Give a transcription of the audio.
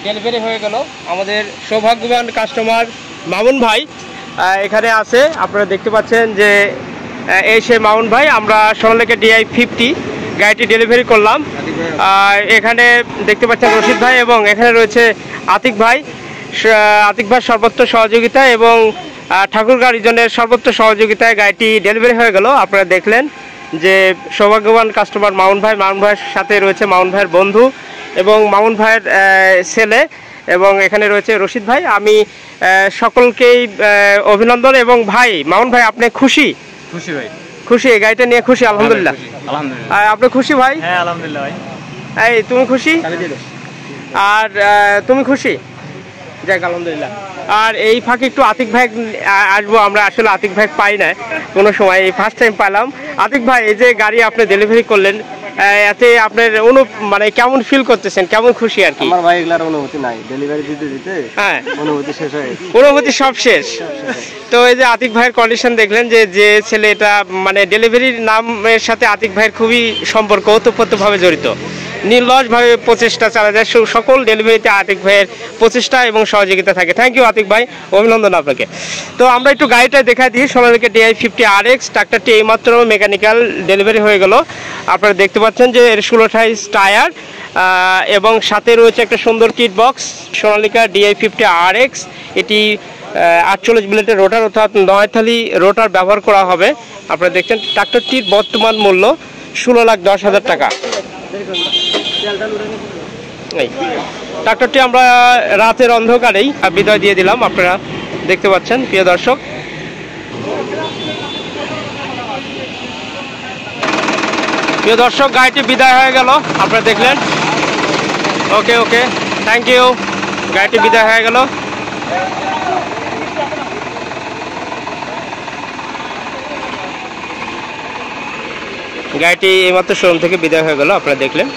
Delivery হয়ে গেল। আমাদের সৌভাগ্যবান কাস্টমার মামুন ভাই এখানে আছে, আপনারা দেখতে পাচ্ছেন যে এই সে মামুন ভাই। আমরা সোনালিকা DI-50 গাড়িটি ডেলিভারি করলাম। এখানে দেখতে পাচ্ছেন রশিদ ভাই এবং এখানে রয়েছে আতিক ভাই। আতিক ভাই সর্বোচ্চ সহযোগিতা এবং ঠাকুরগাঁও রিজনের সর্বোচ্চ সহযোগিতায় গাড়িটি ডেলিভারি হয়ে গেল। আপনারা দেখলেন যে সৌভাগ্যবান কাস্টমার মামুন ভাই। মামুন ভাইয়ের সাথে রয়েছে মামুন ভাইয়ের বন্ধু এবং মামুন ভাইয়ের ছেলে, এবং এখানে রয়েছে রশিদ ভাই। আমি সকলকেই অভিনন্দন। এবং ভাই মামুন ভাই, আপনি খুশি? খুশি ভাই, খুশি, গাড়িটা নিয়ে খুশি? আলহামদুলিল্লাহ। আলহামদুলিল্লাহ। আপনি খুশি ভাই? হ্যাঁ আলহামদুলিল্লাহ ভাই। এই তুমি খুশি? আর তুমি খুশি? যাক আলহামদুলিল্লাহ। আর এই ফাঁকে একটু আতিক ভাই আসবো। আমরা আসলে আতিক ভাই পাই না কোনো সময়, এই ফার্স্ট টাইম পেলাম। আতিক ভাই, এই যে গাড়ি আপনি ডেলিভারি করলেন, এতে আপনার মানে কেমন ফিল করতেছেন, কেমন খুশি আর কি? আমার ভাই এগুলার অনুভূতি নাই, ডেলিভারি দিতে দিতে হ্যাঁ অনুভূতি শেষ হয়ে গেছে। অনুভূতি সব শেষ। তো এই যে আতিক ভাইয়ের কন্ডিশন দেখলেন, যে ছেলে এটা মানে ডেলিভারির নামের সাথে আতিক ভাইয়ের খুবই সম্পর্ক, ওতপ্রোতভাবে জড়িত। নির্লসভাবে প্রচেষ্টা চালা যায়, সকল ডেলিভারিতে আতিক ভাইয়ের প্রচেষ্টা এবং সহযোগিতা থাকে। থ্যাংক ইউ আতিক ভাই, অভিনন্দন আপনাকে। তো আমরা একটু গাড়িটা দেখা দিই। সোনালিকা DI-50 RX ট্রাক্টরটি এইমাত্র মেকানিক্যাল ডেলিভারি হয়ে গেল। আপনারা দেখতে পাচ্ছেন যে এর 1628 টায়ার এবং সাথে রয়েছে একটা সুন্দর kit box. Sonalika DI-50 RX, এটি 48 বুলেটের রোটার অর্থাৎ 9 রোটার ব্যবহার করা হবে। আপনারা দেখছেন ট্রাক্টরটির বর্তমান মূল্য 16,10,000 টাকা। এই ট্রাক্টরটি আমরা রাতের অন্ধকারেই বিদায় দিয়ে দিলাম, আপনারা দেখতে পাচ্ছেন প্রিয় দর্শক। প্রিয় দর্শক, গাড়িটি বিদায় হয়ে গেল, আপনারা দেখলেন। ওকে ওকে, থ্যাংক ইউ। গাড়িটি বিদায় হয়ে গেল। গাড়িটি এইমাত্র শোরুম থেকে বিদায় হয়ে গেল, আপনারা দেখলেন।